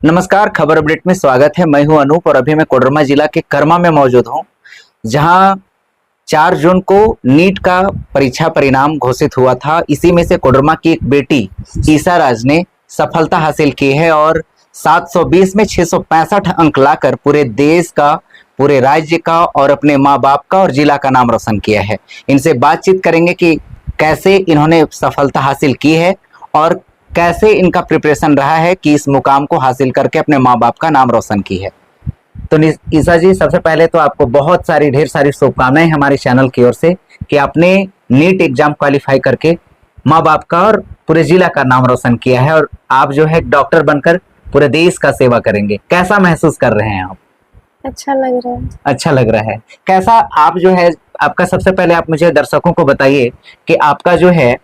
नमस्कार, खबर अपडेट में स्वागत है। मैं हूं अनूप और अभी मैं कोडरमा जिला के करमा में मौजूद हूं, जहां 4 जून को नीट का परीक्षा परिणाम घोषित हुआ था। इसी में से कोडरमा की एक बेटी ईसा राज ने सफलता हासिल की है और 720 में 665 अंक लाकर पूरे देश का, पूरे राज्य का और अपने माँ बाप का और जिला का नाम रोशन किया है। इनसे बातचीत करेंगे कि कैसे इन्होंने सफलता हासिल की है और कैसे इनका प्रिपरेशन रहा है कि इस मुकाम को हासिल करके अपने माँ बाप का नाम रोशन की है। तो ईसा जी, सबसे पहले तो आपको बहुत सारी, ढेर सारी शुभकामनाएं हमारे चैनल की ओर से कि आपने नीट एग्जाम क्वालिफाई करके माँ बाप का और पूरे जिला का नाम रोशन किया है और आप जो है डॉक्टर बनकर पूरे देश का सेवा करेंगे। कैसा महसूस कर रहे हैं आप? अच्छा लग रहा है। अच्छा लग रहा है। कैसा आप जो है, आपका सबसे पहले आप मुझे दर्शकों को बताइए कि आपका जो है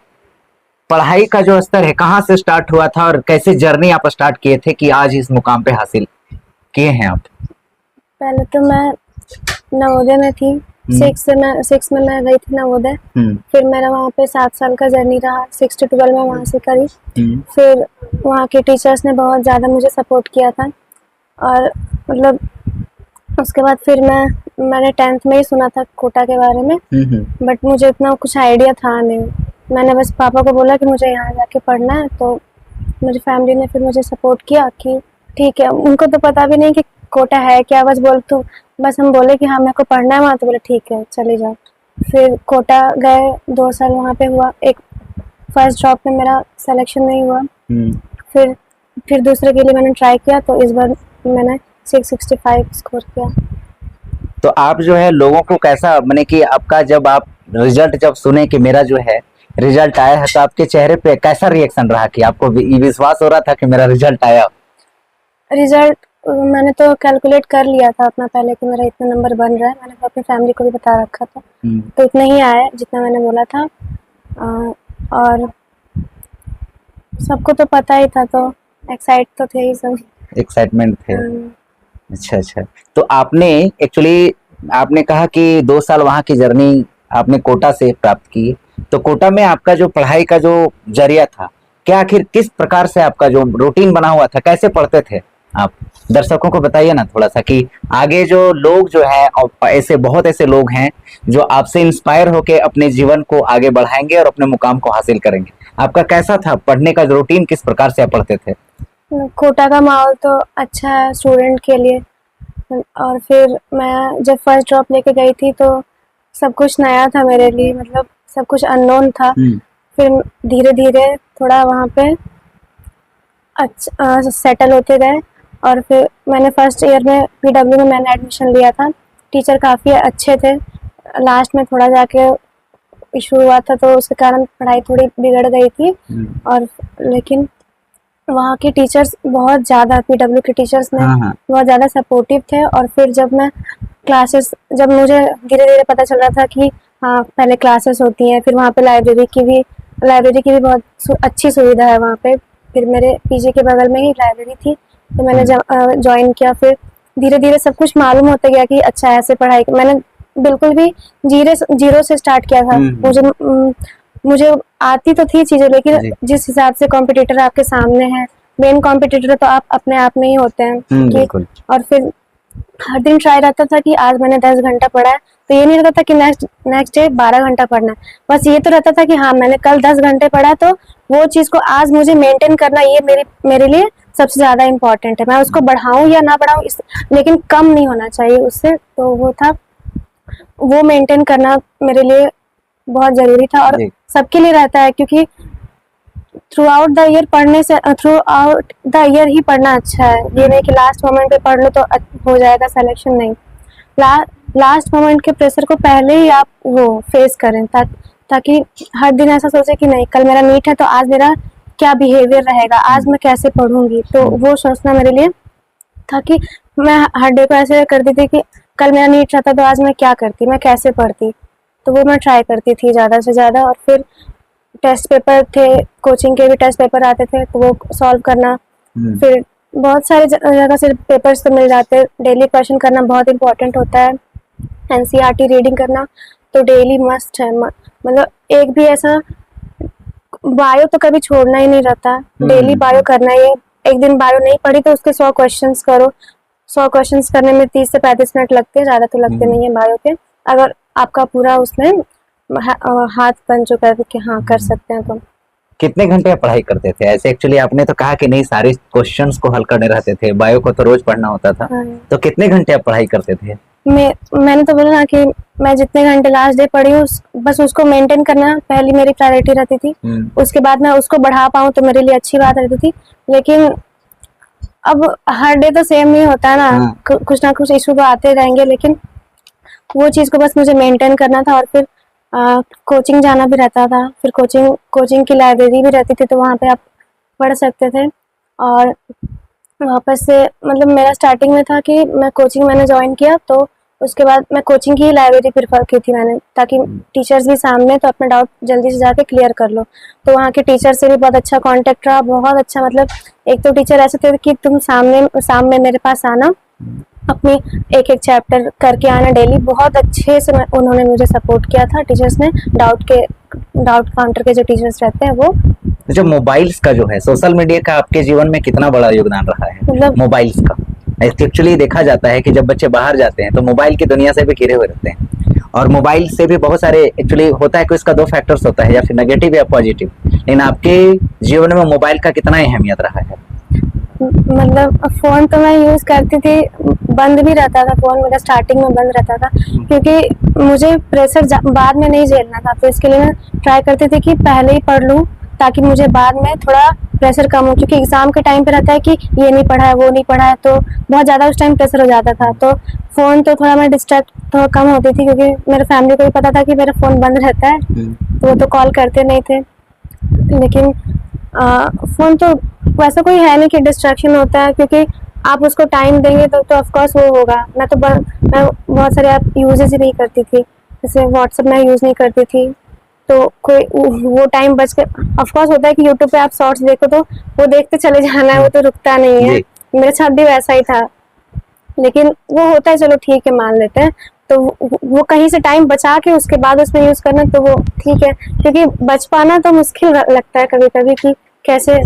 पढ़ाई का जो स्तर है कहाँ से स्टार्ट हुआ था और कैसे जर्नी आप स्टार्ट किए थे कि आज इस मुकाम पे हासिल किए हैं आप? पहले तो मैं नवोदय में थी। सिक्स में मैं गई थी नवोदय। फिर मेरा वहाँ पे 7 साल का जर्नी रहा। 6 to 12 में वहाँ से करी। फिर वहाँ के टीचर्स ने बहुत ज़्यादा मुझे सपोर्ट किया था और मतलब उसके बाद फिर मैंने 10th में ही सुना था कोटा के बारे में, बट मुझे इतना कुछ आइडिया था नहीं। मैंने बस पापा को बोला कि मुझे यहाँ जाके पढ़ना है, तो मेरी फैमिली ने फिर मुझे सपोर्ट किया कि ठीक है। उनको तो पता भी नहीं कि कोटा है क्या, बस हम बोले कि हाँ मेरे को पढ़ना है वहाँ, तो बोले ठीक है चले जाओ। फिर कोटा गए, 2 साल वहाँ पे हुआ। एक फर्स्ट जॉब में मेरा सिलेक्शन नहीं हुआ। फिर दूसरे के लिए मैंने ट्राई किया, तो इस बार मैंने 665 स्कोर किया। तो आप जो है लोगों को कैसा, माने कि आपका जब आप रिजल्ट जब सुने कि मेरा जो है रिजल्ट आया है, तो आपके चेहरे पे कैसा रिएक्शन रहा कि आपको विश्वास हो रहा था कि मेरा रिजल्ट आया? रिजल्ट मैंने तो कैलकुलेट कर लिया था अपना पहले कि मेरा इतना नंबर बन रहा है। मैंने अपनी फैमिली को भी बता रखा था, तो इतना ही आया जितना मैंने बोला था। और सबको तो पता ही था, तो एक्साइट तो थे ही सब। एक्साइटमेंट थे। अच्छा अच्छा। तो आपने एक्चुअली, आपने कहा कि 2 साल वहाँ की जर्नी आपने कोटा से प्राप्त की, तो कोटा में आपका जो पढ़ाई का जो जरिया था, क्या आखिर किस प्रकार से आपका जो रूटीन बना हुआ था, कैसे पढ़ते थे आप? दर्शकों को बताइए ना थोड़ा सा कि आगे जो लोग जो है, ऐसे बहुत ऐसे लोग हैं जो आपसे इंस्पायर होके अपने जीवन को आगे बढ़ाएंगे और अपने मुकाम को हासिल करेंगे। आपका कैसा था पढ़ने का रूटीन, किस प्रकार से आप पढ़ते थे? कोटा का माहौल तो अच्छा है स्टूडेंट के लिए। और फिर मैं जब फर्स्ट ड्रॉप लेके गई थी तो सब कुछ नया था मेरे लिए, मतलब सब कुछ अननोन था। फिर धीरे धीरे थोड़ा वहाँ पे अच्छा सेटल होते गए। और फिर मैंने फर्स्ट ईयर में PW में मैंने एडमिशन लिया था। टीचर काफ़ी अच्छे थे। लास्ट में थोड़ा जाके इशू हुआ था, तो उसके कारण पढ़ाई थोड़ी बिगड़ गई थी। और लेकिन वहाँ के टीचर्स बहुत ज़्यादा, PW के टीचर्स ने बहुत ज़्यादा सपोर्टिव थे। और फिर जब मुझे धीरे धीरे पता चल रहा था कि हाँ पहले क्लासेस होती हैं, फिर वहाँ पे लाइब्रेरी की भी बहुत अच्छी सुविधा है वहाँ पे। फिर मेरे पीजी के बगल में ही लाइब्रेरी थी, तो मैंने ज्वाइन किया। फिर धीरे धीरे सब कुछ मालूम होता गया कि अच्छा ऐसे पढ़ाई। मैंने बिल्कुल भी जीरो से स्टार्ट किया था। मुझे आती तो थी चीज़ें, लेकिन जिस हिसाब से कॉम्पिटिटर आपके सामने है, मेन कॉम्पिटिटर तो आप अपने आप में ही होते हैं। और फिर हर दिन ट्राई रहता था कि आज मैंने 10 घंटा पढ़ा है, तो ये नहीं रहता था कि नेक्स्ट डे 12 घंटा पढ़ना है। बस ये तो रहता था कि हाँ मैंने कल 10 घंटे पढ़ा, तो वो चीज़ को आज मुझे मेंटेन करना, ये मेरे लिए सबसे ज़्यादा इम्पोर्टेंट है। मैं उसको बढ़ाऊँ या ना बढ़ाऊँ, लेकिन कम नहीं होना चाहिए उससे। तो वो मेंटेन करना मेरे लिए बहुत ज़रूरी था और सबके लिए रहता है, क्योंकि थ्रू आउट द ईयर ही पढ़ना अच्छा है। ये नहीं कि लास्ट मोमेंट पे पढ़ लो तो हो जाएगा सिलेक्शन, नहीं। लास्ट मोमेंट के प्रेशर को पहले ही आप वो फेस करें, ताकि हर दिन ऐसा सोचे कि नहीं कल मेरा नीट है तो आज मेरा क्या बिहेवियर रहेगा, आज मैं कैसे पढ़ूंगी। तो वो सोचना मेरे लिए था कि मैं हर डे को ऐसे करती थी कि कल मेरा नीट रहता तो आज मैं क्या करती, मैं कैसे पढ़ती। तो वो मैं ट्राई करती थी ज़्यादा से ज़्यादा। और फिर टेस्ट पेपर थे, कोचिंग के भी टेस्ट पेपर आते थे, तो वो सॉल्व करना। फिर बहुत सारे जगह से पेपर्स तो मिल जाते। डेली क्वेश्चन करना बहुत इंपॉर्टेंट होता है। NCERT रीडिंग करना तो डेली मस्ट है। मतलब एक भी ऐसा बायो तो कभी छोड़ना ही नहीं रहता, डेली बायो करना ही है। एक दिन बायो नहीं पढ़ी तो उसके 100 क्वेश्चंस करो। 100 क्वेश्चंस करने में 30 से 35 मिनट लगते हैं, ज्यादा तो लगते नहीं है बायो के। अगर आपका पूरा उसमें हाथ बन चुका है कि हाँ कर सकते हैं तो। कितने घंटे आप पढ़ाई करते थे ऐसे? एक्चुअली आपने तो कहा कि नहीं सारे क्वेश्चंस को हल करने रहते थे, बायो को तो रोज पढ़ना होता था, तो कितने घंटे आप पढ़ाई करते थे? मैंने तो बोला ना कि मैं जितने घंटे लास्ट डे पढ़ी हूँ बस उसको मेंटेन करना पहली मेरी प्रायोरिटी रहती थी। उसके बाद मैं उसको बढ़ा पाऊँ तो मेरे लिए अच्छी बात रहती थी। लेकिन अब हर डे तो सेम नहीं होता है ना, कुछ ना कुछ इशू तो आते रहेंगे, लेकिन वो चीज़ को बस मुझे मेंटेन करना था। और फिर कोचिंग जाना भी रहता था, फिर कोचिंग की लाइब्रेरी भी रहती थी तो वहाँ पे आप पढ़ सकते थे। और वापस से मतलब मेरा स्टार्टिंग में था कि मैंने ज्वाइन किया तो उसके बाद मैं कोचिंग की ही लाइब्रेरी प्रेफर की थी मैंने, ताकि टीचर्स भी सामने तो अपना डाउट जल्दी से जाके क्लियर कर लो। तो वहाँ के टीचर से भी बहुत अच्छा कांटेक्ट रहा, बहुत अच्छा। मतलब एक तो टीचर ऐसे थे कि तुम सामने मेरे पास आना, अपनी एक चैप्टर करके आना डेली। बहुत अच्छे से उन्होंने मुझे सपोर्ट किया था टीचर्स ने। डाउट काउंटर के जो टीचर्स रहते हैं वो। जो मोबाइल्स का जो है, सोशल मीडिया का आपके जीवन में कितना बड़ा योगदान रहा है? मतलब मोबाइल्स का एक्चुअली देखा जाता है कि जब बच्चे बाहर जाते हैं तो मोबाइल की दुनिया से भी घिरे हुए रहते हैं, और मोबाइल से भी बहुत सारे एक्चुअली होता है कि इसका 2 फैक्टर्स होता है, या फिर नेगेटिव या पॉजिटिव। लेकिन आपके जीवन में मोबाइल का कितना अहमियत रहा है? मतलब फ़ोन तो मैं यूज़ करती थी, बंद भी रहता था फ़ोन मेरा, स्टार्टिंग में बंद रहता था क्योंकि मुझे प्रेशर बाद में नहीं झेलना था। तो इसके लिए मैं ट्राई करती थी कि पहले ही पढ़ लूँ ताकि मुझे बाद में थोड़ा प्रेशर कम हो, क्योंकि एग्ज़ाम के टाइम पे रहता है कि ये नहीं पढ़ा है वो नहीं पढ़ा है, तो बहुत ज़्यादा उस टाइम प्रेशर हो जाता था। तो फ़ोन तो थोड़ा मैं डिस्ट्रैक्ट थोड़ा कम होती थी क्योंकि मेरे फैमिली को भी पता था कि मेरा फ़ोन बंद रहता है, तो वो तो कॉल करते नहीं थे। लेकिन फ़ोन तो वैसा कोई है नहीं कि डिस्ट्रैक्शन होता है, क्योंकि आप उसको टाइम देंगे तो ऑफकोर्स वो होगा। मैं बहुत सारे ऐप यूज़ ही नहीं करती थी, जैसे व्हाट्सएप मैं यूज़ नहीं करती थी, तो कोई वो टाइम बच के ऑफकोर्स होता है कि यूट्यूब पे आप शॉर्ट्स देखो तो वो देखते चले जाना है, वो तो रुकता नहीं है। मेरे साथ भी वैसा ही था, लेकिन वो होता है चलो ठीक है मान लेते हैं। तो वो कहीं से टाइम बचा के उसके बाद उसमें यूज़ करना तो वो ठीक है, क्योंकि बच पाना तो मुश्किल लगता है कभी कभी कि कैसे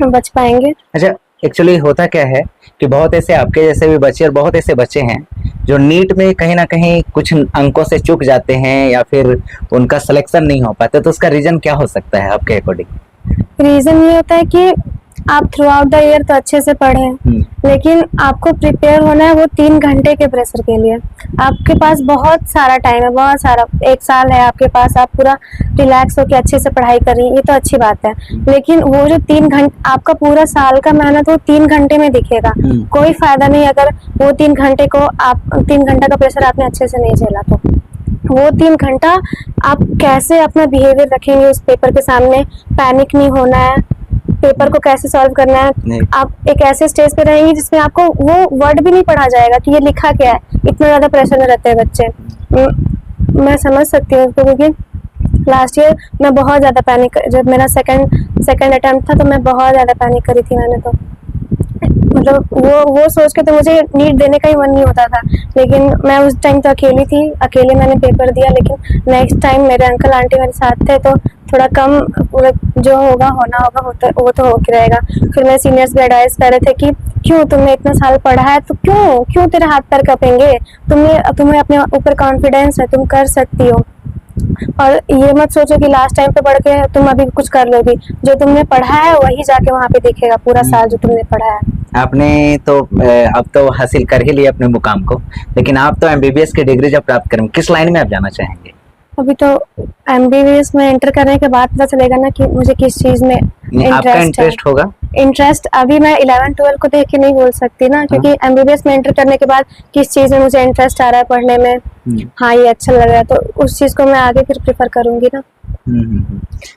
बच पाएंगे। अच्छा, एक्चुअली होता क्या है कि बहुत ऐसे आपके जैसे भी बच्चे और बहुत ऐसे बच्चे हैं जो नीट में कहीं ना कहीं कुछ अंकों से चूक जाते हैं या फिर उनका सिलेक्शन नहीं हो पाता, तो उसका रीजन क्या हो सकता है आपके अकॉर्डिंग? रीजन ये होता है कि आप थ्रू आउट द ईयर तो अच्छे से पढ़ें, लेकिन आपको प्रिपेयर होना है वो 3 घंटे के प्रेशर के लिए। आपके पास बहुत सारा टाइम है, बहुत सारा, 1 साल है आपके पास, आप पूरा रिलैक्स होकर अच्छे से पढ़ाई कर रही हैं, ये तो अच्छी बात है। लेकिन वो जो 3 घंटे आपका पूरा साल का मेहनत वो 3 घंटे में दिखेगा, कोई फायदा नहीं अगर वो 3 घंटे को आप 3 घंटा का प्रेशर आपने अच्छे से नहीं झेला। तो वो 3 घंटा आप कैसे अपना बिहेवियर रखेंगे उस पेपर के सामने, पैनिक नहीं होना है, पेपर को कैसे सॉल्व करना है। आप एक ऐसे स्टेज पे रहेंगे जिसमें आपको वो वर्ड भी नहीं पढ़ा जाएगा कि ये लिखा क्या है, इतना ज़्यादा प्रेशर में रहते हैं बच्चे। मैं समझ सकती हूँ उसको, क्योंकि लास्ट ईयर मैं बहुत ज़्यादा पैनिक, जब मेरा सेकंड अटेम्प्ट था तो मैं बहुत ज़्यादा पैनिक करी थी मैंने। तो मतलब वो सोच के तो मुझे नीट देने का ही मन नहीं होता था, लेकिन मैं उस टाइम तो अकेली थी, अकेले मैंने पेपर दिया। लेकिन नेक्स्ट टाइम मेरे अंकल आंटी मेरे साथ थे तो थोड़ा कम, जो होगा होना होगा वो तो हो के रहेगा। फिर मेरे सीनियर्स भी एडवाइस कर रहे थे कि क्यों तुमने इतना साल पढ़ा है तो क्यों तेरे हाथ पैर कपेंगे, तुम्हें अपने ऊपर कॉन्फिडेंस है, तुम कर सकती हो। और ये मत सोचो कि लास्ट टाइम पे पढ़ के तुम अभी कुछ कर लोगी, जो तुमने पढ़ा है वही जाके वहाँ पे दिखेगा पूरा साल जो तुमने पढ़ा है। आपने तो अब तो हासिल कर ही लिया अपने मुकाम को, लेकिन आप तो एमबीबीएस की डिग्री जब प्राप्त करेंगे किस लाइन में आप जाना चाहेंगे? अभी तो एमबीबीएस में एंटर करने के बाद पता चलेगा ना कि मुझे किस चीज में आपका इंटरेस्ट होगा। इंटरेस्ट अभी मैं 11-12 को देख के नहीं बोल सकती ना, क्योंकि एमबीबीएस में एंटर करने के बाद किस चीज में मुझे इंटरेस्ट आ रहा है पढ़ने में, हाँ ये अच्छा लग रहा है, तो उस चीज को मैं आगे फिर प्रेफर करूंगी ना।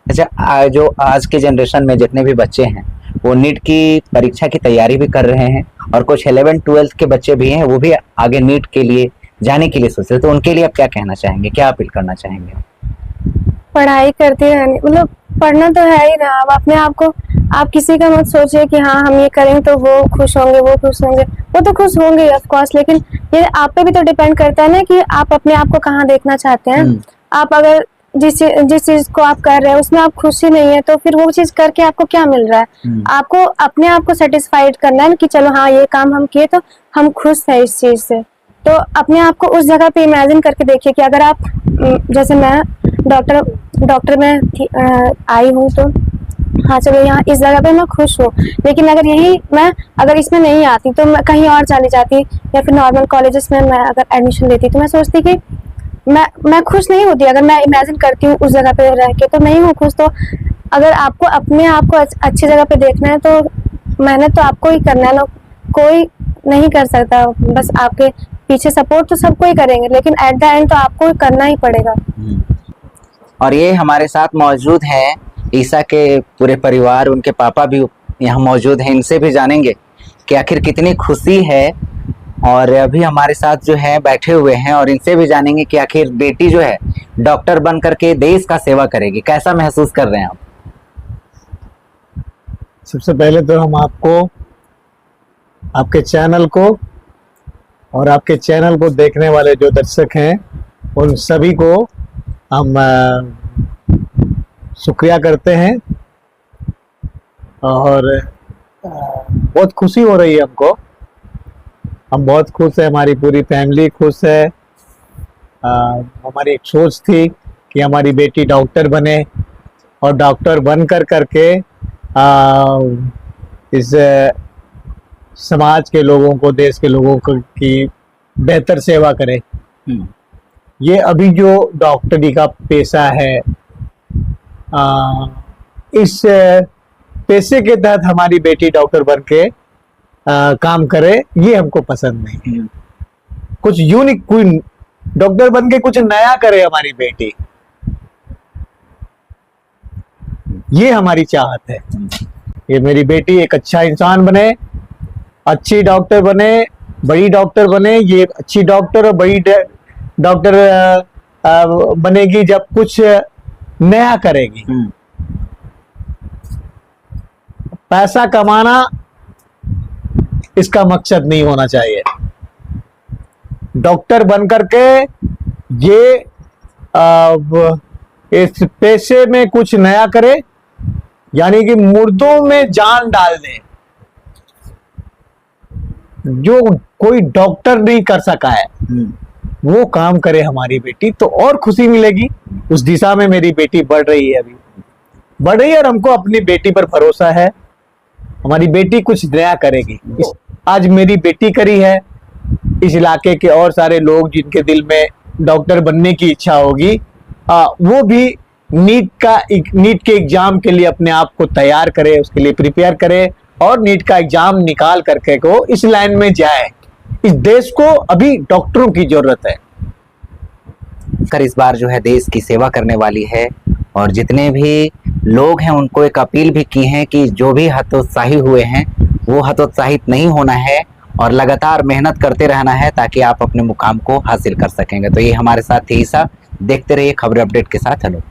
अच्छा, जो आज के जनरेशन में जितने भी बच्चे हैं वो नीट की परीक्षा की तैयारी भी कर रहे हैं, और कुछ 11-12 के बच्चे भी हैं वो भी आगे नीट के लिए जाने के लिए सोच रहे, तो उनके लिए आप क्या कहना चाहेंगे, क्या अपील करना चाहेंगे? पढ़ाई करते रहने, मतलब पढ़ना तो है ही ना। अब अपने आप को, आप किसी का मत सोचिए कि हाँ हम ये करेंगे तो वो खुश होंगे, वो तो खुश होंगे ऑफ कोर्स, लेकिन ये आप पे भी तो डिपेंड करता है ना कि आप अपने आप को कहाँ देखना चाहते हैं। आप अगर जिस चीज को आप कर रहे हैं उसमें आप खुशी नहीं है, तो फिर वो चीज करके आपको क्या मिल रहा है? आपको अपने आप को सेटिस्फाइड करना है कि चलो हाँ ये काम हम किए तो हम खुश हैं इस चीज से। तो अपने आप को उस जगह पे इमेजिन करके देखिए कि अगर आप जैसे मैं डॉक्टर में आई हूँ, तो हाँ चलो यहाँ इस जगह पे मैं खुश हूँ, लेकिन अगर इसमें नहीं आती तो मैं कहीं और चली जाती, या फिर नॉर्मल कॉलेजेस में मैं अगर एडमिशन लेती तो मैं सोचती कि मैं खुश नहीं होती। अगर मैं इमेजिन करती हूँ उस जगह पे रह के तो नहीं हूँ खुश। तो अगर आपको अपने आप को अच्छी जगह पे देखना है तो मेहनत तो आपको ही करना है ना, कोई नहीं कर सकता। बस आपके पीछे सपोर्ट तो सबको ही करेंगे, लेकिन एट द एंड तो आपको ही करना ही पड़ेगा। और ये हमारे साथ मौजूद हैं ईसा के पूरे परिवार, उनके पापा भी यहाँ मौजूद हैं। इनसे भी जानेंगे कि आखिर कितनी खुशी है, और अभी हमारे साथ जो है बैठे हुए हैं, और इनसे भी जानेंगे कि आखिर बेटी जो है डॉक्टर बन करके देश का सेवा करेगी। कैसा महसूस कर रहे हैं आप? सबसे पहले तो हम आपको, आपके चैनल को और आपके चैनल को देखने वाले जो दर्शक हैं उन सभी को हम शुक्रिया करते हैं, और बहुत खुशी हो रही है हमको। हम बहुत खुश हैं, हमारी पूरी फैमिली खुश है। हमारी एक सोच थी कि हमारी बेटी डॉक्टर बने, और डॉक्टर बन करके इस समाज के लोगों को, देश के लोगों को की बेहतर सेवा करे। ये अभी जो डॉक्टरी का पेशा है, इस पेशे के तहत हमारी बेटी डॉक्टर बन के काम करे, ये हमको पसंद नहीं। कुछ यूनिक, कोई डॉक्टर बन के कुछ नया करे हमारी बेटी, ये हमारी चाहत है। ये मेरी बेटी एक अच्छा इंसान बने, अच्छी डॉक्टर बने, बड़ी डॉक्टर बने। ये अच्छी डॉक्टर और बड़ी डॉक्टर बनेगी जब कुछ नया करेगी। पैसा कमाना इसका मकसद नहीं होना चाहिए। डॉक्टर बन करके ये इस पेशे में कुछ नया करे, यानी कि मुर्दों में जान डाल दे, जो कोई डॉक्टर नहीं कर सका है वो काम करे हमारी बेटी, तो और खुशी मिलेगी। उस दिशा में मेरी बेटी बढ़ रही है, अभी बढ़ रही है, और हमको अपनी बेटी पर भरोसा है। हमारी बेटी कुछ नया करेगी। आज मेरी बेटी करी है, इस इलाके के और सारे लोग जिनके दिल में डॉक्टर बनने की इच्छा होगी, वो भी नीट के एग्जाम के लिए अपने आप को तैयार करे, उसके लिए प्रिपेयर करे, और नीट का एग्जाम निकाल करके को इस लाइन में जाए। इस देश को अभी डॉक्टरों की जरूरत है। कर इस बार जो है देश की सेवा करने वाली है, और जितने भी लोग हैं उनको एक अपील भी की है कि जो भी हतोत्साही हुए हैं वो हतोत्साहित नहीं होना है, और लगातार मेहनत करते रहना है ताकि आप अपने मुकाम को हासिल कर सकेंगे। तो ये हमारे साथ थी ईसा। देखते रहिए खबर अपडेट के साथ। हेलो।